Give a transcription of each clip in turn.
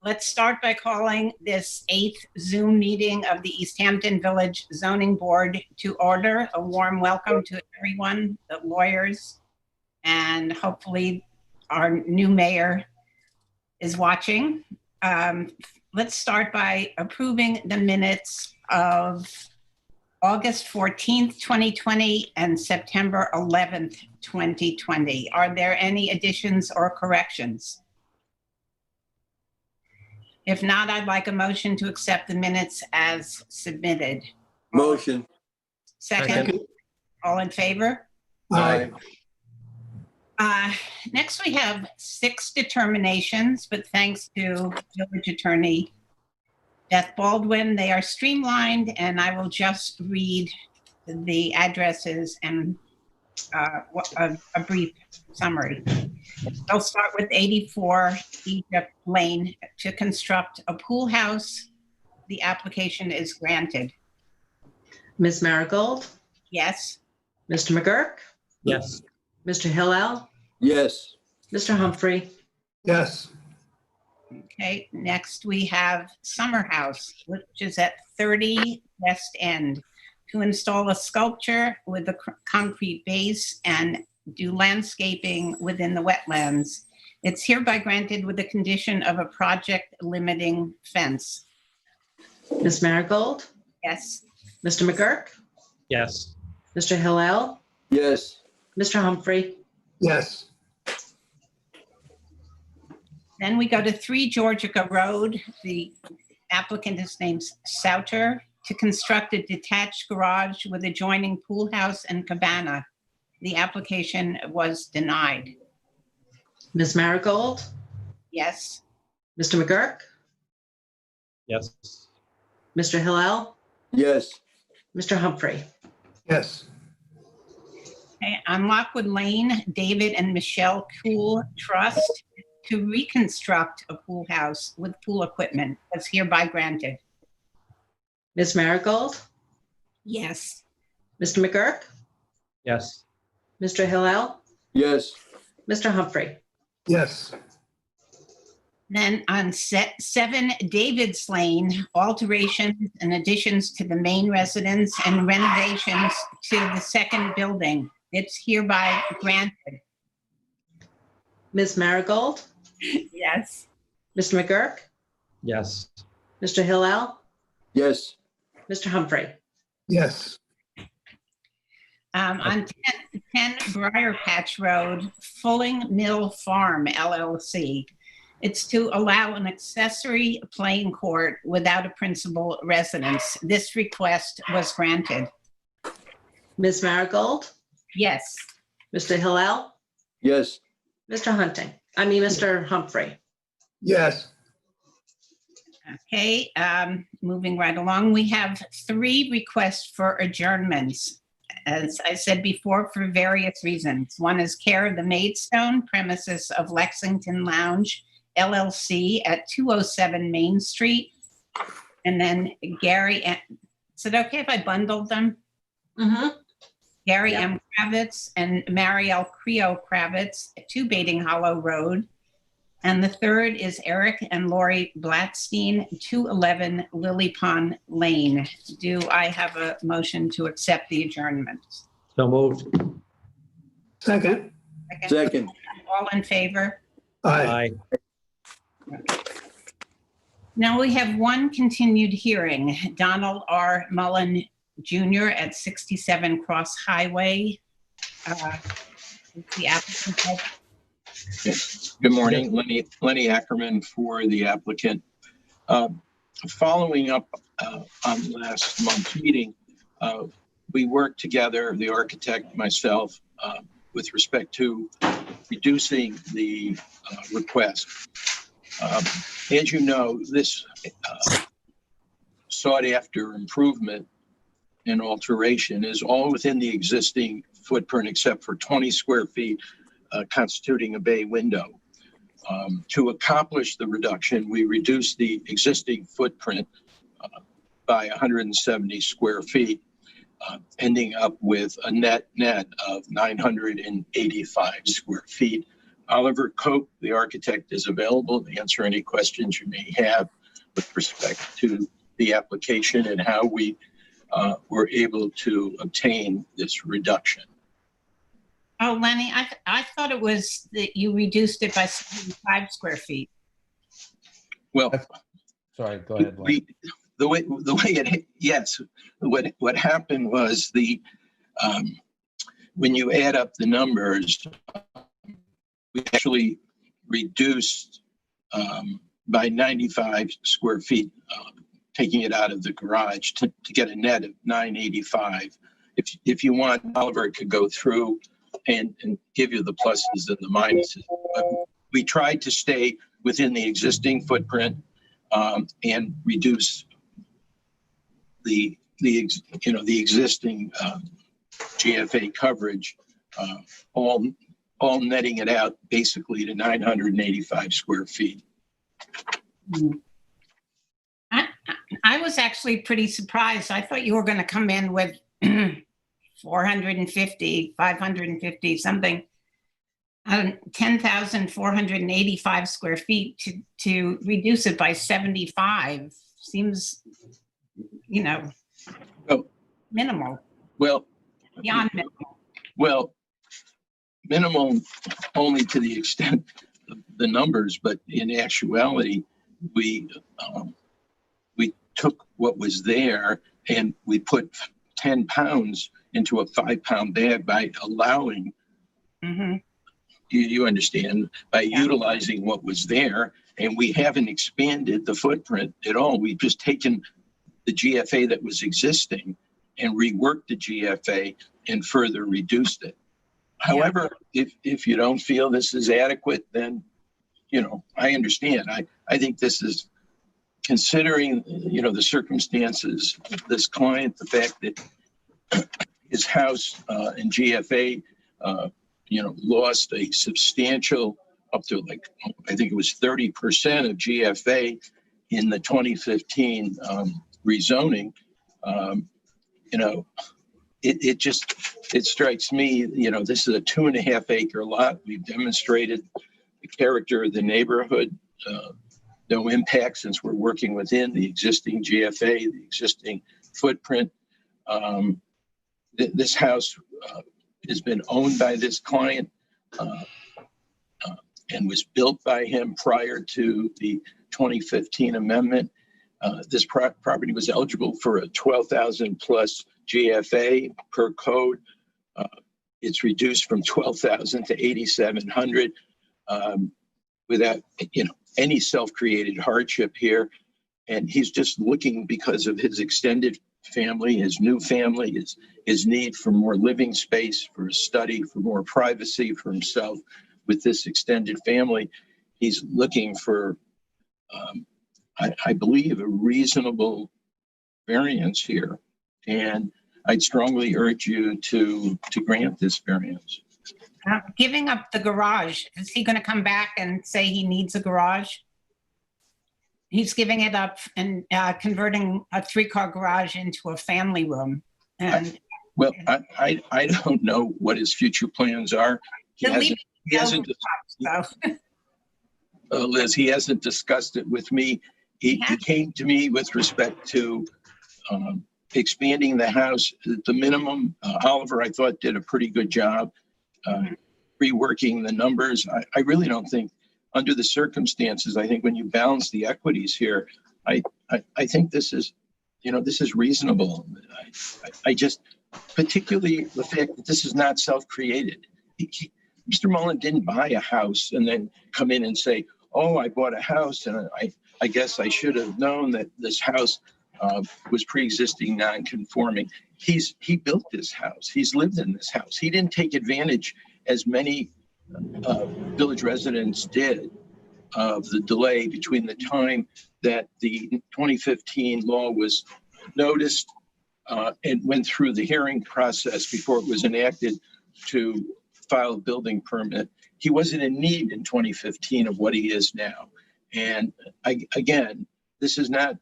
Let's start by calling this 8th Zoom meeting of the East Hampton Village Zoning Board to order. A warm welcome to everyone, the lawyers, and hopefully our new mayor is watching. Let's start by approving the minutes of August 14th, 2020 and September 11th, 2020. Are there any additions or corrections? If not, I'd like a motion to accept the minutes as submitted. Motion. Second. All in favor? Aye. Next, we have 6 determinations, but thanks to Village Attorney Beth Baldwin, they are streamlined, and I will just read the addresses and a brief summary. I'll start with 84 Egypt Lane to construct a pool house. The application is granted. Ms. Marigold? Yes. Mr. McGurk? Yes. Mr. Hillel? Yes. Mr. Humphrey? Yes. Okay, next we have Summer House, which is at 30 West End, to install a sculpture with a concrete base and do landscaping within the wetlands. It's hereby granted with the condition of a project limiting fence. Ms. Marigold? Yes. Mr. McGurk? Yes. Mr. Hillel? Yes. Mr. Humphrey? Yes. Then we go to 3 Georgica Road. The applicant is named Souter to construct a detached garage with adjoining pool house and cabana. The application was denied. Ms. Marigold? Yes. Mr. McGurk? Yes. Mr. Hillel? Yes. Mr. Humphrey? Yes. Okay, on Lockwood Lane, David and Michelle Cool Trust to reconstruct a pool house with pool equipment was hereby granted. Ms. Marigold? Yes. Mr. McGurk? Yes. Mr. Hillel? Yes. Mr. Humphrey? Yes. Then on 7 David's Lane, alterations and additions to the main residence and renovations to the second building. It's hereby granted. Ms. Marigold? Yes. Mr. McGurk? Yes. Mr. Hillel? Yes. Mr. Humphrey? Yes. On 10 Briar Patch Road, Fulling Mill Farm LLC. It's to allow an accessory playing court without a principal residence. This request was granted. Ms. Marigold? Yes. Mr. Hillel? Yes. Mr. Humphrey? Yes. Okay, moving right along, we have 3 requests for adjournments. As I said before, for various reasons. One is care of the Maidstone premises of Lexington Lounge LLC at 207 Main Street. And then Gary, is it okay if I bundled them? Mm-hmm. Gary Yeah. M. Kravitz and Marielle Creo Kravitz at 2 Baiting Hollow Road. And the third is Eric and Lori Blackstein, 211 Lily Pond Lane. Do I have a motion to accept the adjournment? So moved. Second. Second. Second. All in favor? Aye. Aye. Now we have 1 continued hearing. Donald R. Mullen Jr. at 67 Cross Highway. The applicant. Good morning, Lenny Ackerman for the applicant. Following up on last month's meeting, we worked together, the architect, myself, with respect to reducing the request. As you know, this sought after improvement and alteration is all within the existing footprint except for 20 square feet constituting a bay window. To accomplish the reduction, we reduced the existing footprint by 170 square feet, ending up with a net of 985 square feet Oliver Cope, the architect, is available to answer any questions you may have with respect to the application and how we were able to obtain this reduction. Oh, Lenny, I thought it was that you reduced it by 75 square feet. Well, Sorry, go ahead. Len. What happened was when you add up the numbers, we actually reduced by 95 square feet, taking it out of the garage to get a net of 985. If you want, Oliver could go through and give you the pluses and the minuses. But we tried to stay within the existing footprint and reduce the existing GFA coverage, all netting it out basically to 985 square feet. I was actually pretty surprised. I thought you were going to come in with 450, 550, something, 10,485 square feet to reduce it by 75 seems, minimal, Well, beyond minimal. Well, minimal only to the extent of the numbers, but in actuality, we took what was there and we put 10 pounds into a 5-pound bag by allowing, you understand, by utilizing what was there. And we haven't expanded the footprint at all. We've just taken the GFA that was existing and reworked the GFA and further reduced it. However, if you don't feel this is adequate, then, I understand. I think this is, considering, the circumstances of this client, the fact that his house in GFA, lost a substantial, up to I think it was 30% of GFA in the 2015 rezoning. It strikes me, this is a 2.5 acre lot. We've demonstrated the character of the neighborhood, no impact since we're working within the existing GFA, the existing footprint. This house has been owned by this client and was built by him prior to the 2015 amendment. This property was eligible for a 12,000 plus GFA per code. It's reduced from 12,000 to 8,700 without, any self-created hardship here. And he's just looking, because of his extended family, his new family, his need for more living space, for study, for more privacy for himself with this extended family. He's looking for, I believe, a reasonable variance here. And I'd strongly urge you to grant this variance. Giving up the garage, is he going to come back and say he needs a garage? He's giving it up and converting a 3-car garage into a family room. And I don't know what his future plans are. Liz, he hasn't discussed it with me. He came to me with respect to expanding the house. The minimum, Oliver, I thought, did a pretty good job reworking the numbers. I really don't think, under the circumstances, I think when you balance the equities here, I think this is, this is reasonable. I just, particularly the fact that this is not self-created. Mr. Mullen didn't buy a house and then come in and say, oh, I bought a house and I guess I should have known that this house was pre-existing non-conforming. He built this house. He's lived in this house. He didn't take advantage, as many village residents did, of the delay between the time that the 2015 law was noticed and went through the hearing process before it was enacted to file a building permit. He wasn't in need in 2015 of what he is now. And again, this is not,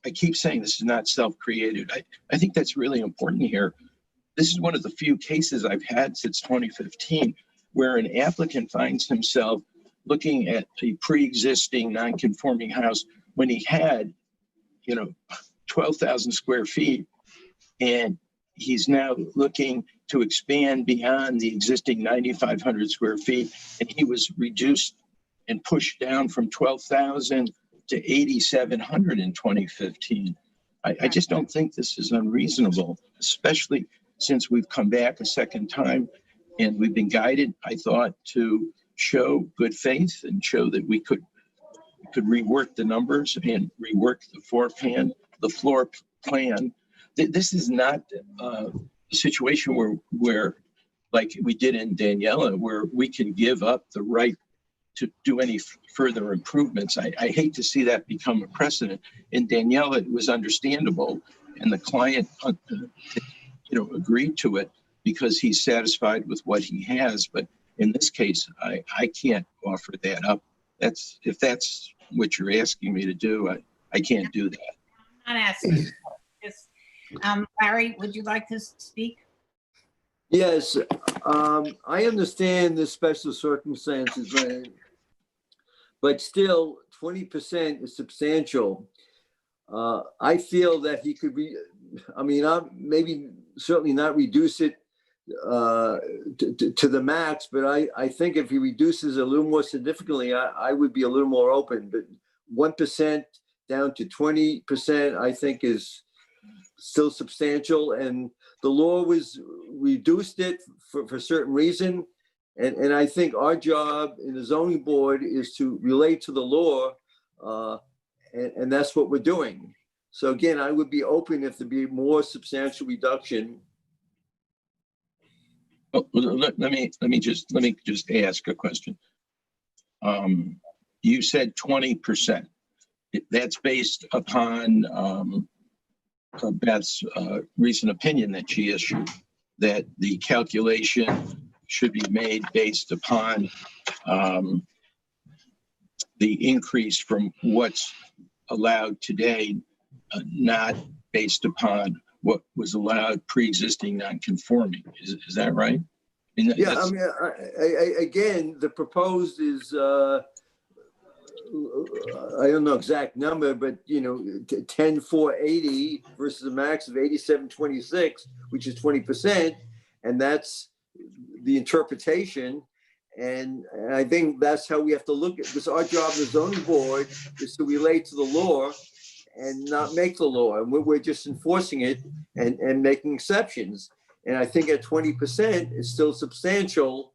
I keep saying this is not self-created. I think that's really important here. This is one of the few cases I've had since 2015 where an applicant finds himself looking at a pre-existing non-conforming house when he had, 12,000 square feet, and he's now looking to expand beyond the existing 9,500 square feet, and he was reduced and pushed down from 12,000 to 8,700 in 2015. I just don't think this is unreasonable, especially since we've come back a second time and we've been guided, I thought, to show good faith and show that we could rework the numbers and rework the floor plan. This is not a situation where like we did in Daniela, where we can give up the right to do any further improvements. I hate to see that become a precedent. In Daniela, it was understandable, and the client, agreed to it because he's satisfied with what he has. But in this case, I can't offer that up. If that's what you're asking me to do, I can't do that. I'm not asking. Just, Larry, would you like to speak? Yes, I understand the special circumstances, but still 20% is substantial. I feel that he could maybe certainly not reduce it to the max, but I think if he reduces a little more significantly, I would be a little more open. But 1% down to 20%, I think is still substantial, and the law was reduced it for certain reason. And I think our job in the zoning board is to relate to the law, and that's what we're doing. So again, I would be open if there be more substantial reduction. Well, let me just ask a question. You said 20%. That's based upon Beth's recent opinion that she issued, that the calculation should be made based upon the increase from what's allowed today, not based upon what was allowed pre-existing non-conforming. Is that right? Yeah, again, the proposed is, I don't know exact number, but 10,480 versus a max of 8,726, which is 20%, and that's the interpretation. And I think that's how we have to look at this. Our job as a zoning board is to relate to the law and not make the law, and we're just enforcing it and making exceptions. And I think at 20% is still substantial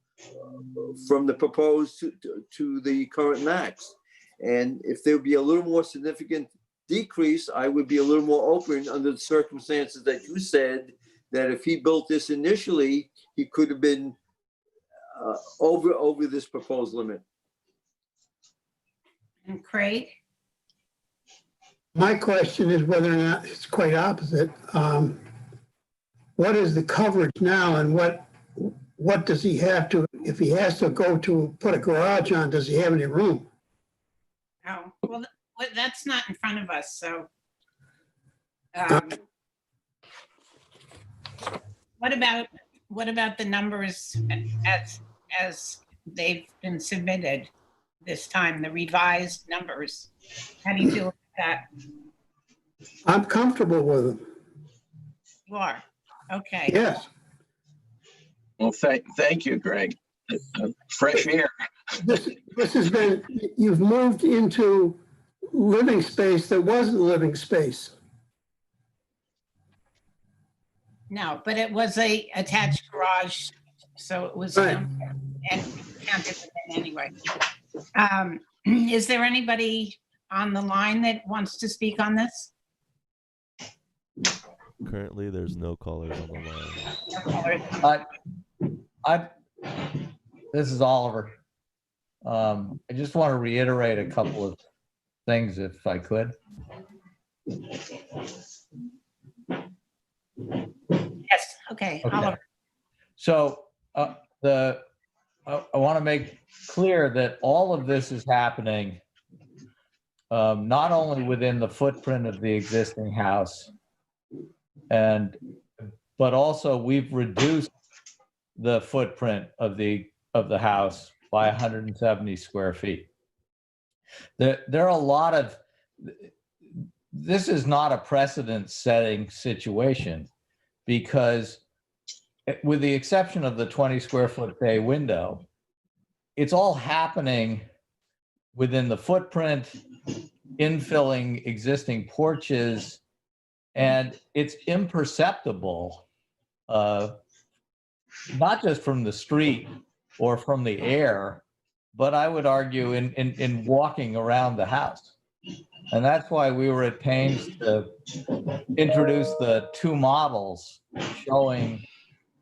from the proposed to the current max. And if there would be a little more significant decrease, I would be a little more open under the circumstances that you said, that if he built this initially, he could have been over this proposed limit. And Craig? My question is whether or not it's quite opposite. What is the coverage now, and what does he have to, if he has to go to put a garage on, does he have any room? Oh, well, that's not in front of us, so. What about the numbers as they've been submitted this time, the revised numbers? How do you feel about that? I'm comfortable with them. You are, okay. Yes. Well, thank you, Greg. Fresh air. This has been, you've moved into living space that wasn't living space. No, but it was a attached garage, so it was, Right. and counted within anyway. Is there anybody on the line that wants to speak on this? Currently, there's no callers on the line. This is Oliver. I just want to reiterate a couple of things, if I could. Yes, okay, Okay. Oliver. So I want to make clear that all of this is happening not only within the footprint of the existing house, but also we've reduced the footprint of the of the house by 170 square feet. There are a lot of, this is not a precedent-setting situation because with the exception of the 20 square foot bay window, it's all happening within the footprint, infilling existing porches, and it's imperceptible, not just from the street or from the air, but I would argue in walking around the house. And that's why we were at pains to introduce the two models showing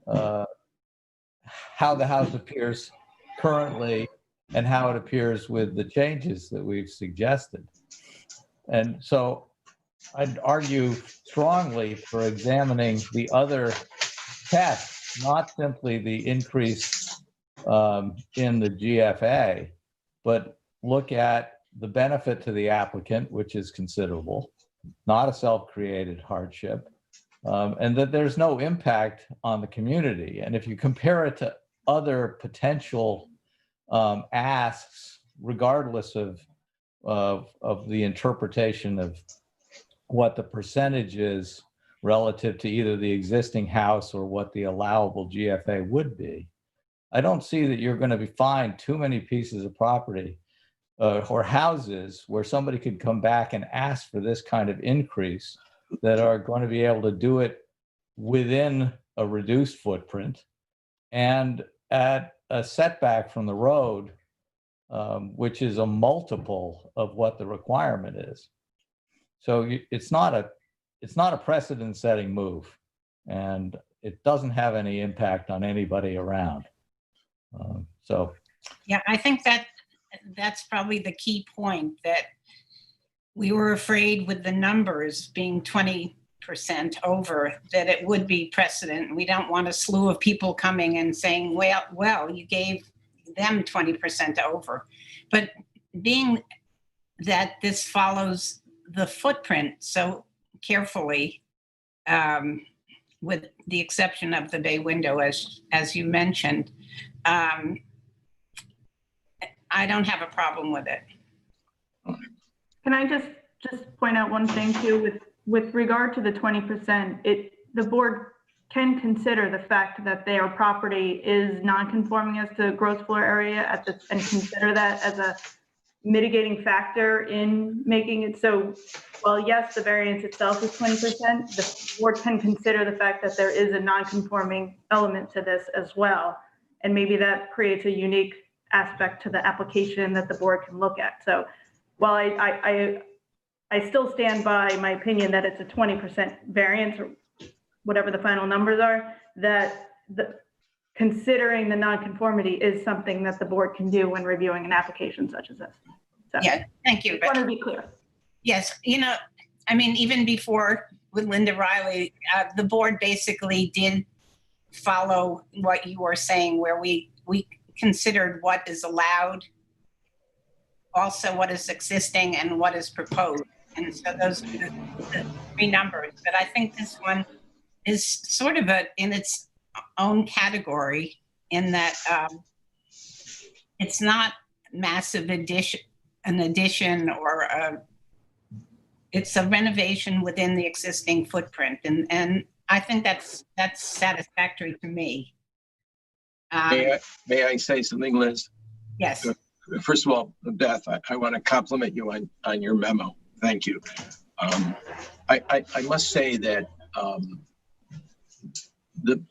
how the house appears currently and how it appears with the changes that we've suggested. And so I'd argue strongly for examining the other tests, not simply the increase in the GFA, but look at the benefit to the applicant, which is considerable, not a self-created hardship, and that there's no impact on the community. And if you compare it to other potential asks, regardless of the interpretation of what the percentage is relative to either the existing house or what the allowable GFA would be, I don't see that you're going to find too many pieces of property or houses where somebody could come back and ask for this kind of increase that are going to be able to do it within a reduced footprint and at a setback from the road, which is a multiple of what the requirement is. So it's not a precedent-setting move, and it doesn't have any impact on anybody around. Yeah, I think that's probably the key point, that we were afraid with the numbers being 20% over, that it would be precedent. We don't want a slew of people coming and saying, well, you gave them 20% over. But being that this follows the footprint so carefully, with the exception of the bay window, as you mentioned, I don't have a problem with it. Can I just point out one thing too, with regard to the 20%, the board can consider the fact that their property is non-conforming as to gross floor area and consider that as a mitigating factor in making it so, while yes, the variance itself is 20%, the board can consider the fact that there is a non-conforming element to this as well. And maybe that creates a unique aspect to the application that the board can look at. So while I still stand by my opinion that it's a 20% variance or whatever the final numbers are, that considering the nonconformity is something that the board can do when reviewing an application such as this. So, yeah, thank you. I want to be clear. Yes, I mean, even before with Linda Riley, the board basically did follow what you were saying, where we considered what is allowed, also what is existing and what is proposed. And so those are the three numbers. But I think this one is sort of in its own category in that it's not massive an addition or it's a renovation within the existing footprint. And I think that's satisfactory to me. May I say something, Liz? Yes. First of all, Beth, I want to compliment you on your memo. Thank you. I must say that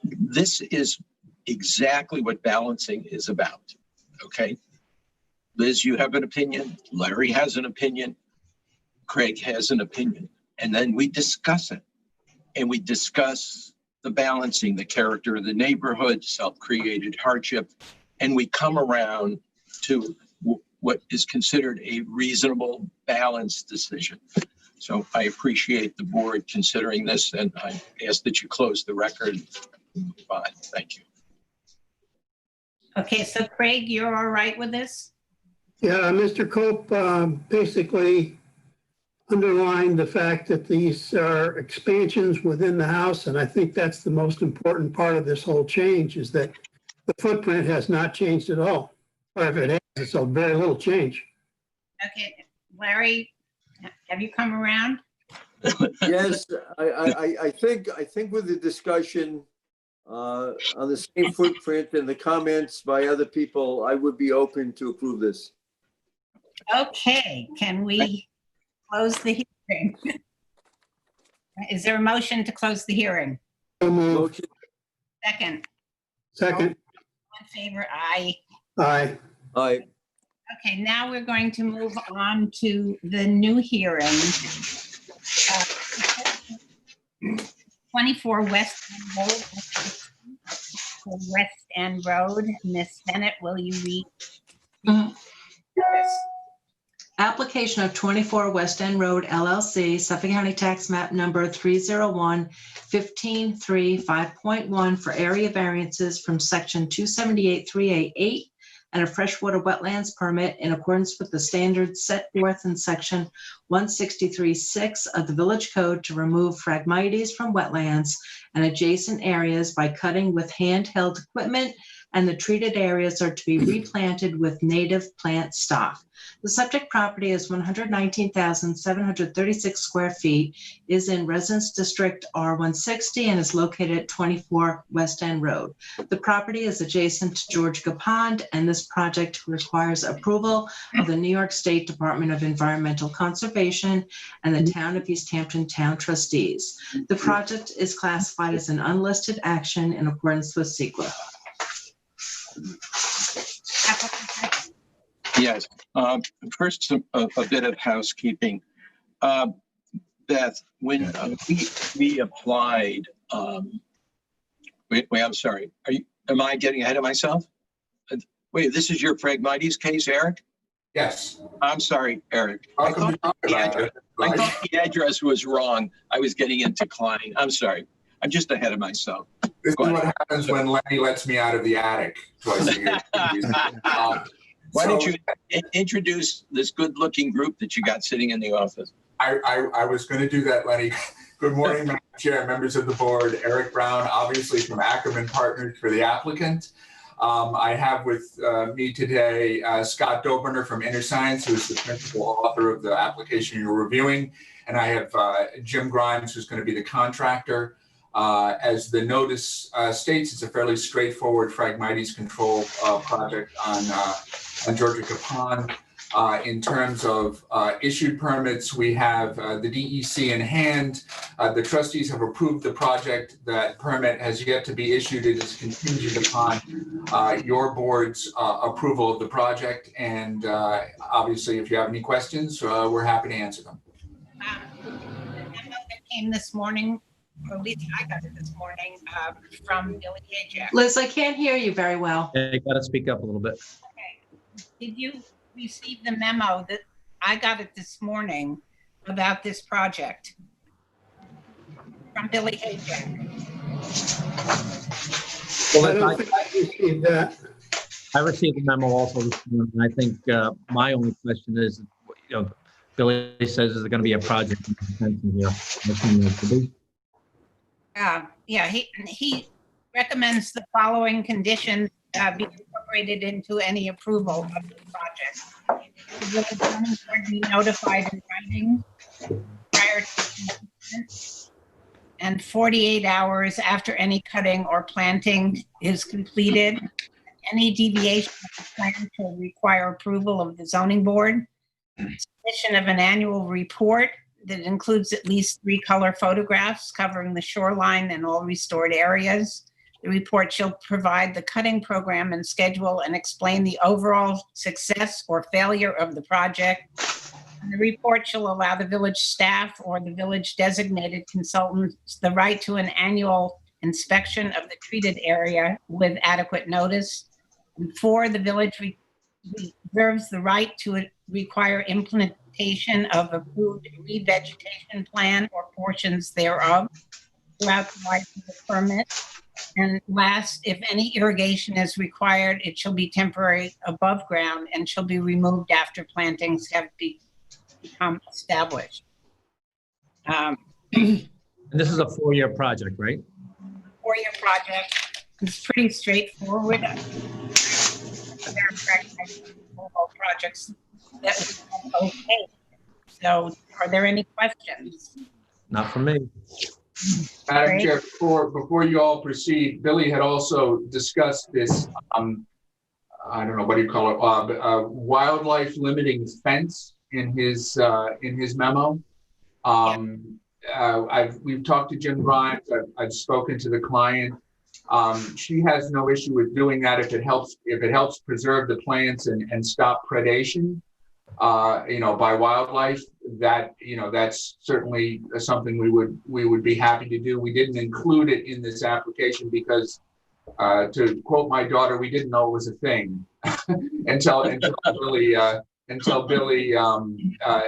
this is exactly what balancing is about. Okay, Liz, you have an opinion. Larry has an opinion. Craig has an opinion, and then we discuss it, and we discuss the balancing, the character of the neighborhood, self-created hardship, and we come around to what is considered a reasonable, balanced decision. So I appreciate the board considering this, and I ask that you close the record. Fine, thank you. Okay, so Craig, you're all right with this? Yeah, Mr. Cope basically underlined the fact that these are expansions within the house, and I think that's the most important part of this whole change, is that the footprint has not changed at all. Or if it has, it's a very little change. Okay, Larry, have you come around? Yes, I think with the discussion on the same footprint and the comments by other people, I would be open to approve this. Okay, can we close the hearing? Is there a motion to close the hearing? So moved. Motion, Second, Second, all in favor, aye. aye. aye. Okay, now we're going to move on to the new hearing. 24 West End Road. West End Road. Miss Bennett, will you read? this? Application of 24 West End Road LLC, Suffolk County Tax Map Number 301-153-5.1 for area variances from Section 278-388 and a freshwater wetlands permit in accordance with the standards set forth in Section 163-6 of the Village Code to remove Phragmites from wetlands and adjacent areas by cutting with handheld equipment, and the treated areas are to be replanted with native plant stock. The subject property is 119,736 square feet, is in Residence District R160, and is located at 24 West End Road. The property is adjacent to Georgia Pond, and this project requires approval of the New York State Department of Environmental Conservation and the Town of East Hampton Town Trustees. The project is classified as an unlisted action in accordance with SEQA. Yes. First, a bit of housekeeping. Beth, when we applied, wait, I'm sorry. Am I getting ahead of myself? Wait, this is your Phragmites case, Eric? Yes. I'm sorry, Eric. I thought the address was wrong. I was getting into Klein. I'm sorry. I'm just ahead of myself. This is what happens when Lenny lets me out of the attic twice a year. Why don't you introduce this good-looking group that you got sitting in the office? I was going to do that, Lenny. Good morning, Madam Chair, members of the board. Eric Brown, obviously from Ackerman Partners for the applicant. I have with me today Scott Dobiner from Inner Science, who is the principal author of the application you're reviewing. And I have Jim Grimes, who's going to be the contractor. As the notice states, it's a fairly straightforward Phragmites control project on Georgia Pond. In terms of issued permits, we have the DEC in hand. The trustees have approved the project. That permit has yet to be issued. It is contingent upon your board's approval of the project. And obviously, if you have any questions, we're happy to answer them. The memo that came this morning, or at least I got it this morning, from Billy Ajak. Liz, I can't hear you very well. Yeah, you gotta speak up a little bit. Okay. Did you receive the memo that I got it this morning about this project from Billy Ajak? Well, I don't think I received that. I received the memo also this morning, and I think my only question is, Billy says, is there going to be a project in here? Yeah, he recommends the following conditions be incorporated into any approval of the project. The village zoning board be notified in writing prior to commencement, and 48 hours after any cutting or planting is completed. Any deviation of the plan shall require approval of the zoning board. Submission of an annual report that includes at least 3 color photographs covering the shoreline and all restored areas. The report shall provide the cutting program and schedule and explain the overall success or failure of the project. And the report shall allow the village staff or the village designated consultants the right to an annual inspection of the treated area with adequate notice. And 4, the village reserves the right to require implementation of approved revegetation plan or portions thereof throughout the life of the permit. And last, if any irrigation is required, it shall be temporary above ground and shall be removed after plantings have become established. And this is a 4-year project, right? 4-year project. It's pretty straightforward. There are pragmatic projects that we have okay. So are there any questions? Not from me. Madam Great. Chair, before you all proceed, Billy had also discussed this, I don't know, what do you call it, wildlife limiting fence in his memo. We've talked to Jim Grimes, I've spoken to the client. She has no issue with doing that if it helps preserve the plants and stop predation, by wildlife. That's certainly something we would be happy to do. We didn't include it in this application because, to quote my daughter, we didn't know it was a thing until Billy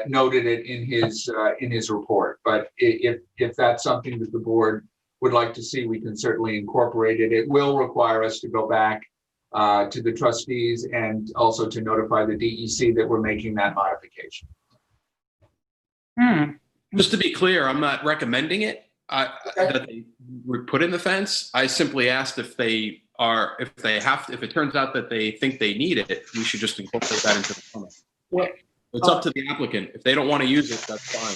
noted it in his report. But if that's something that the board would like to see, we can certainly incorporate it. It will require us to go back to the trustees and also to notify the DEC that we're making that modification. Just to be clear, I'm not recommending it that they put in the fence. I simply asked if it turns out that they think they need it, we should just incorporate that into the permit. Well, it's up to the applicant. If they don't want to use it, that's fine.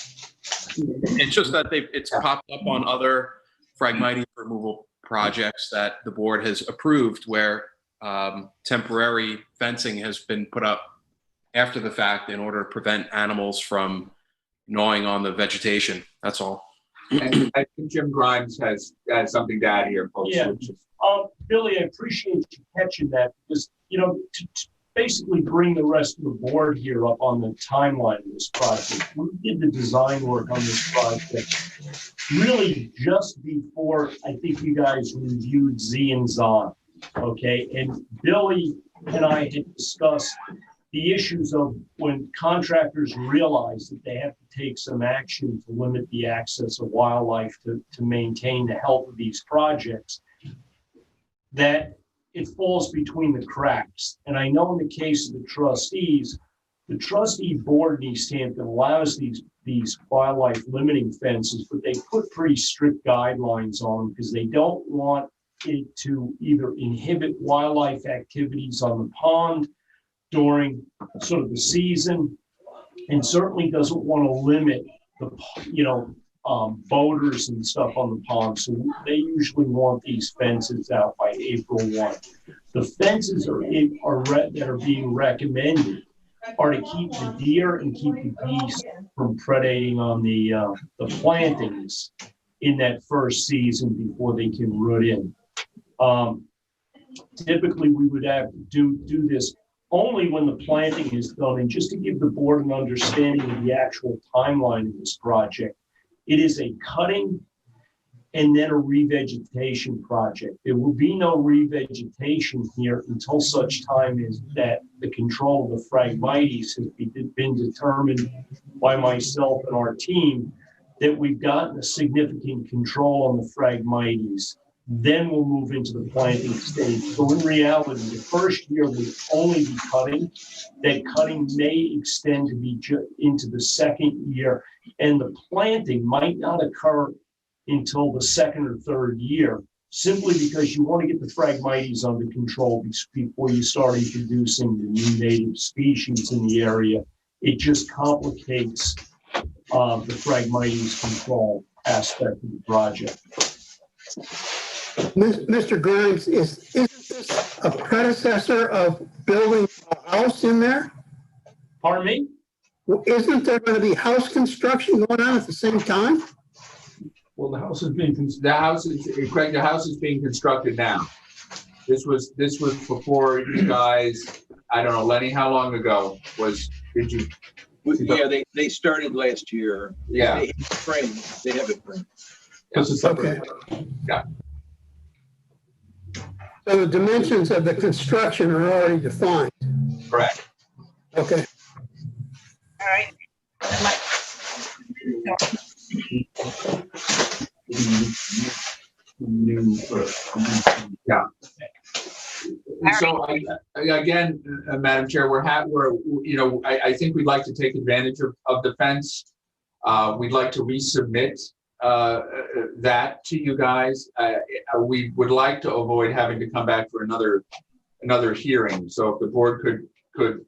It's just that it's popped up on other Phragmites removal projects that the board has approved where temporary fencing has been put up after the fact in order to prevent animals from gnawing on the vegetation. That's all. And I think Jim Grimes has something to add here, folks. Yeah. Billy, I appreciate you catching that because, to basically bring the rest of the board here up on the timeline of this project. We did the design work on this project really just before I think you guys reviewed Z and Zon. Okay, and Billy and I had discussed the issues of when contractors realize that they have to take some action to limit the access of wildlife to maintain the health of these projects, that it falls between the cracks. And I know in the case of the trustees, the trustee board in East Hampton allows these wildlife limiting fences, but they put pretty strict guidelines on them because they don't want it to either inhibit wildlife activities on the pond during sort of the season, and certainly doesn't want to limit the, boaters and stuff on the pond. So they usually want these fences out by April 1. The fences that are being recommended are to keep the deer and keep the geese from predating on the plantings in that first season before they can root in. Typically, we would have to do this only when the planting is done. And just to give the board an understanding of the actual timeline of this project, it is a cutting and then a revegetation project. There will be no revegetation here until such time as that the control of the Phragmites has been determined by myself and our team that we've gotten a significant control on the Phragmites. Then we'll move into the planting stage. So in reality, the first year will only be cutting. That cutting may extend to be into the second year, and the planting might not occur until the second or third year, simply because you want to get the Phragmites under control before you start introducing the new native species in the area. It just complicates the Phragmites control aspect of the project. Mr. Grimes, isn't this a predecessor of building a house in there? Pardon me? Well, isn't there going to be house construction going on at the same time? Well, the house is being constructed now. This was before you guys. I don't know, Lenny. How long ago did you? Yeah, they started last year. Yeah, they have it framed. Okay. Yeah. So the dimensions of the construction are already defined. Correct. Okay. All right. Yeah. So again, Madam Chair, I think we'd like to take advantage of the fence. We'd like to resubmit that to you guys. We would like to avoid having to come back for another hearing. So if the board could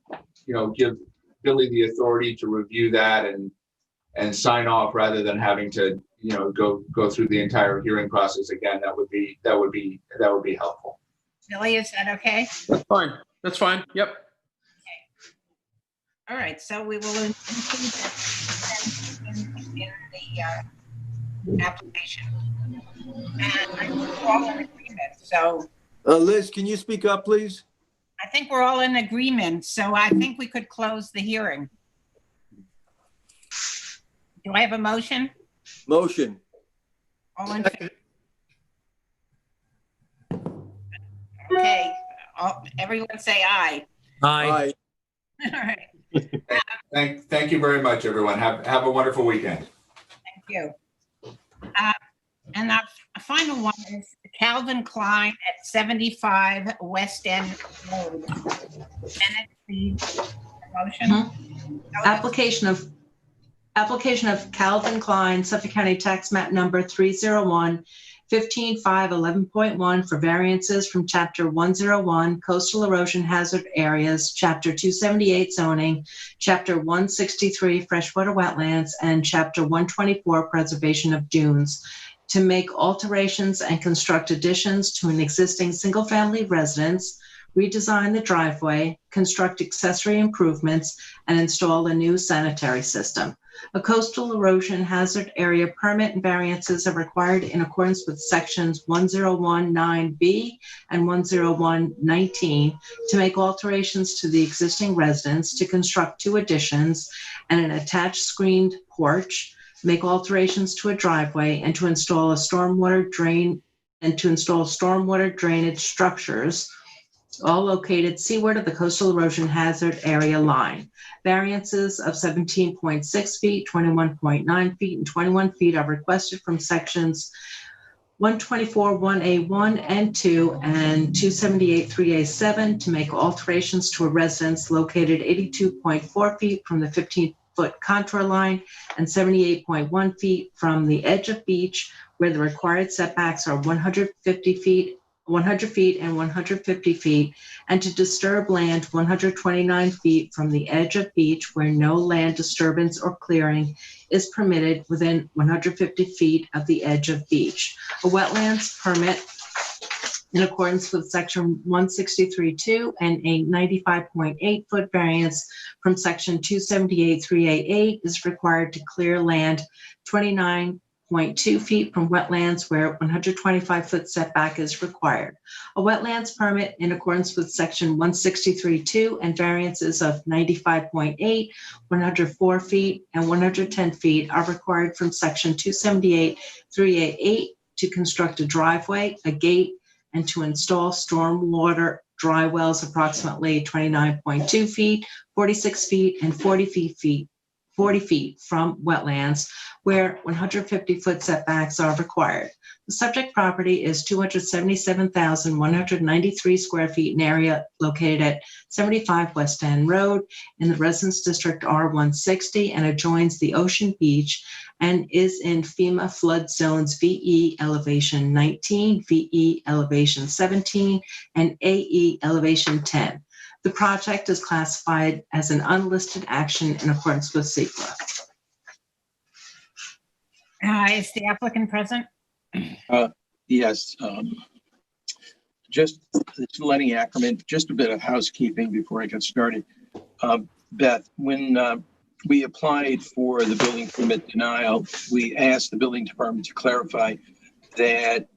give Billy the authority to review that and sign off rather than having to go through the entire hearing process again, that would be helpful. Billy, is that okay? That's fine. That's fine. Yep. All right, so we will include that in the application. And I think we're all in agreement. So Liz, can you speak up, please? I think we're all in agreement. So I think we could close the hearing. Do I have a motion? Motion. All in favor? Okay, everyone say aye. Aye. All right, Thank you very much, everyone. Have a wonderful weekend. thank you. And our final one is Calvin Klein at 75 West End Road. And it's the motion. Application of Calvin Klein, Suffolk County Tax Map Number 301-15511.1 for variances from Chapter 101 Coastal Erosion Hazard Areas, Chapter 278 Zoning, Chapter 163 Freshwater Wetlands, and Chapter 124 Preservation of Dunes, to make alterations and construct additions to an existing single-family residence, redesign the driveway, construct accessory improvements, and install a new sanitary system. A coastal erosion hazard area permit and variances are required in accordance with sections 1019B and 10119 to make alterations to the existing residence, to construct 2 additions and an attached screened porch, make alterations to a driveway, and to install a stormwater drainage structures, all located seaward of the coastal erosion hazard area line. Variances of 17.6 feet, 21.9 feet, and 21 feet are requested from sections 124-1A1 and 2 and 278-3A7 to make alterations to a residence located 82.4 feet from the 15-foot contour line and 78.1 feet from the edge of beach, where the required setbacks are 100 feet and 150 feet, and to disturb land 129 feet from the edge of beach where no land disturbance or clearing is permitted within 150 feet of the edge of beach. A wetlands permit in accordance with section 163.2 and a 95.8 foot variance from section 278.3A8 is required to clear land 29.2 feet from wetlands where 125 foot setback is required. A wetlands permit in accordance with section 163.2 and variances of 95.8, 104 feet, and 110 feet are required from section 278.3A8 to construct a driveway, a gate, and to install stormwater dry wells approximately 29.2 feet, 46 feet, and 40 feet from wetlands where 150 foot setbacks are required. The subject property is 277,193 square feet in area located at 75 West End Road in the Residence District R160 and adjoins the Ocean Beach and is in FEMA flood zones VE elevation 19, VE elevation 17, and AE elevation 10. The project is classified as an unlisted action in accordance with SEQA. Is the applicant present? Yes. Just Lenny Ackerman, just a bit of housekeeping before I get started. Beth, when we applied for the building permit denial, we asked the building department to clarify that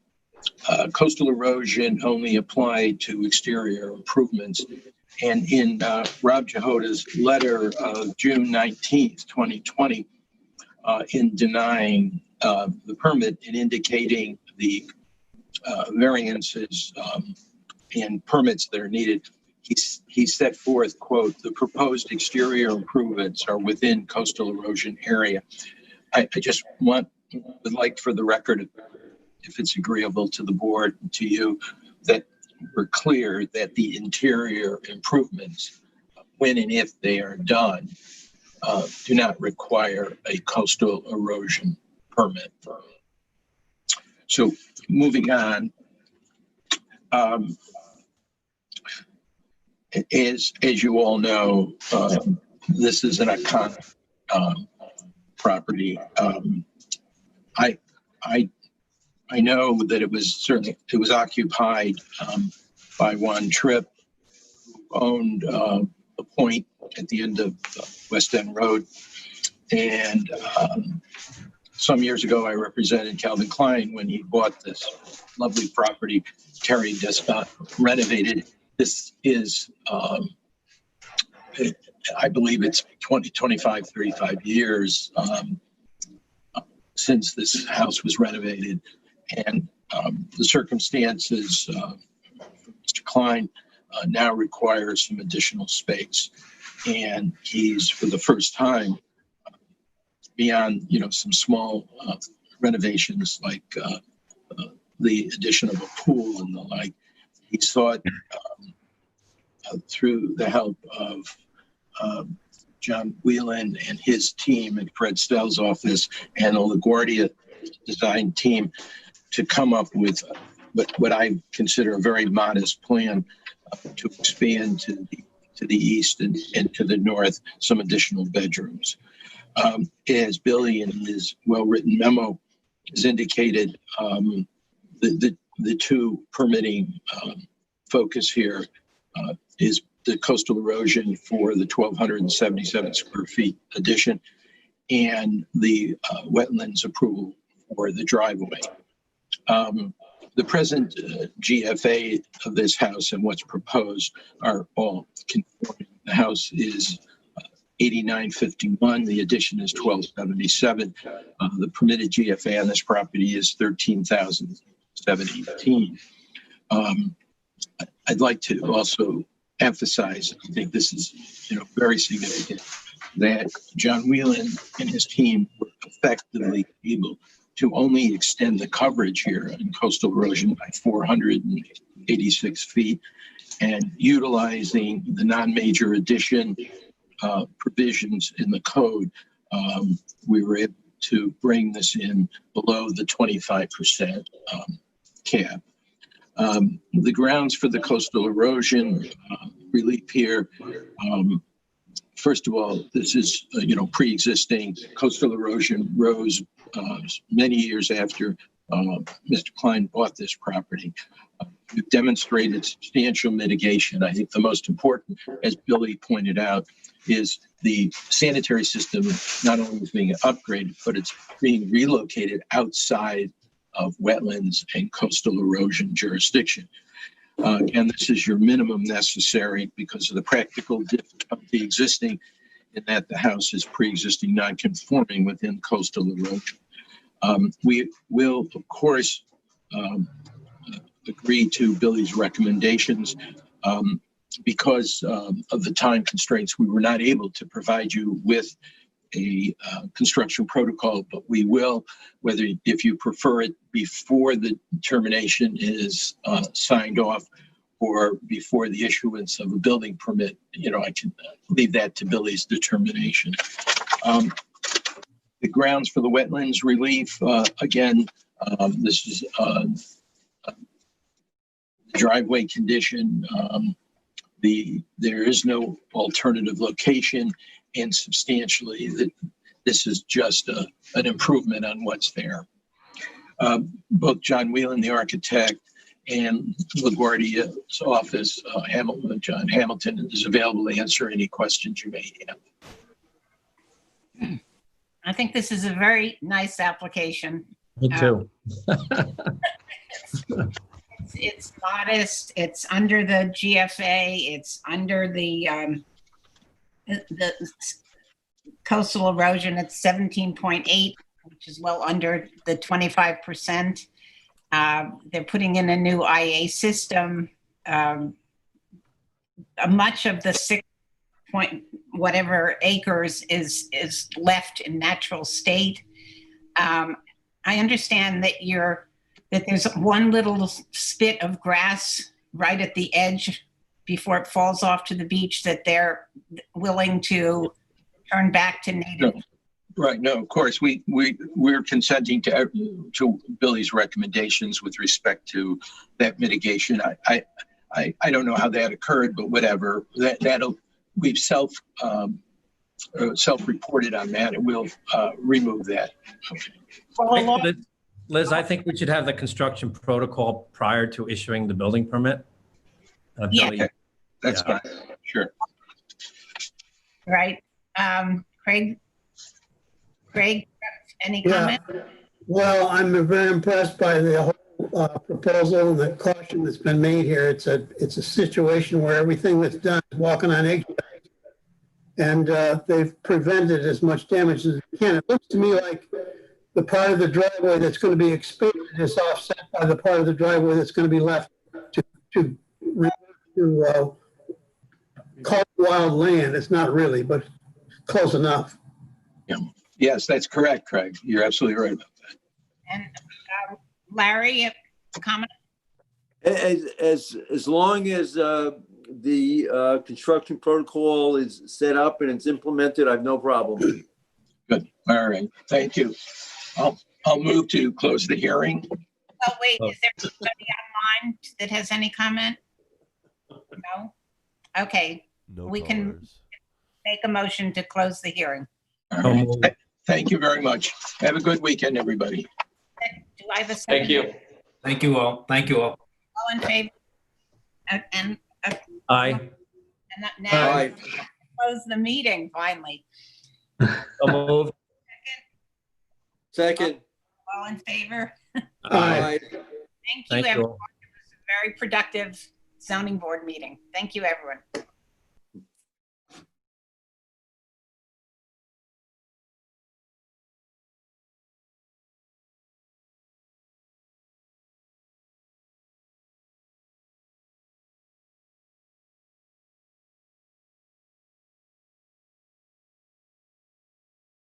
coastal erosion only applied to exterior improvements. And in Rob Jehota's letter of June 19th, 2020, in denying the permit and indicating the variances and permits that are needed, he set forth, quote, "The proposed exterior improvements are within coastal erosion area." I just would like for the record, if it's agreeable to the board and to you, that we're clear that the interior improvements, when and if they are done, do not require a coastal erosion permit. So moving on, as you all know, this is an iconic property. I know that it was occupied by one Tripp, who owned a point at the end of West End Road. And some years ago, I represented Calvin Klein when he bought this lovely property. Terry just got renovated. This is, I believe it's 20, 25, 35 years since this house was renovated. And the circumstances, Mr. Klein now requires some additional space. And he's, for the first time, beyond, some small renovations like the addition of a pool and the like, he thought through the help of John Whelan and his team and Fred Stell's office and the LaGuardia design team to come up with what I consider a very modest plan to expand to the east and to the north some additional bedrooms. As Billy in his well-written memo has indicated, the two permitting focus here is the coastal erosion for the 1,277 square feet addition and the wetlands approval for the driveway. The present GFA of this house and what's proposed are all conforming. The house is 8951. The addition is 1277. The permitted GFA on this property is 13,718. I'd like to also emphasize, I think this is very significant, that John Whelan and his team were effectively able to only extend the coverage here in coastal erosion by 486 feet, and utilizing the non-major addition provisions in the code, we were able to bring this in below the 25% cap. The grounds for the coastal erosion relief here, first of all, this is pre-existing. Coastal erosion rose many years after Mr. Klein bought this property. We've demonstrated substantial mitigation. I think the most important, as Billy pointed out, is the sanitary system not only is being upgraded, but it's being relocated outside of wetlands and coastal erosion jurisdiction. And this is your minimum necessary because of the practical difficulty existing in that the house is pre-existing non-conforming within coastal erosion. We will, of course, agree to Billy's recommendations. Because of the time constraints, we were not able to provide you with a construction protocol, but we will, if you prefer it before the termination is signed off or before the issuance of a building permit, I can leave that to Billy's determination. The grounds for the wetlands relief, again, this is driveway condition. There is no alternative location, and substantially this is just an improvement on what's there. Both John Whelan, the architect, and LaGuardia's office, John Hamilton, is available to answer any questions you may have. I think this is a very nice application. Me too. It's modest. It's under the GFA. It's under the coastal erosion. It's 17.8, which is well under the 25%. They're putting in a new IA system. Much of the 6 point whatever acres is left in natural state. I understand that there's one little spit of grass right at the edge before it falls off to the beach that they're willing to turn back to native. Right, no, of course, we're consenting to Billy's recommendations with respect to that mitigation. I don't know how that occurred, but whatever, we've self-reported on that, and we'll remove that. Okay. Well, Liz, I think we should have the construction protocol prior to issuing the building permit. Yeah. Billy, That's fine, sure. right. Craig, any Yeah. comment? Well, I'm very impressed by the whole proposal and the caution that's been made here. It's a situation where everything that's done is walking on eggshells. And they've prevented as much damage as they can. It looks to me like the part of the driveway that's going to be expanded is offset by the part of the driveway that's going to be left to call it wild land. It's not really, but close enough. Yeah. Yes, that's correct, Craig. You're absolutely right about that. And Larry, a comment? As long as the construction protocol is set up and it's implemented, I have no problem. Good. All right. Thank you. I'll move to close the hearing. Oh, wait, is there anybody online that has any comment? No? Okay, No We can- callers. make a motion to close the hearing. All right. Thank you very much. Have a good weekend, everybody. Do I have a second? Thank you. Thank you all. Thank you all. All in favor? And Aye. now, Aye. close the meeting finally. So moved. Second. All in favor? Aye. Thank you, Thank you everyone. all. It was a very productive zoning board meeting. Thank you, everyone.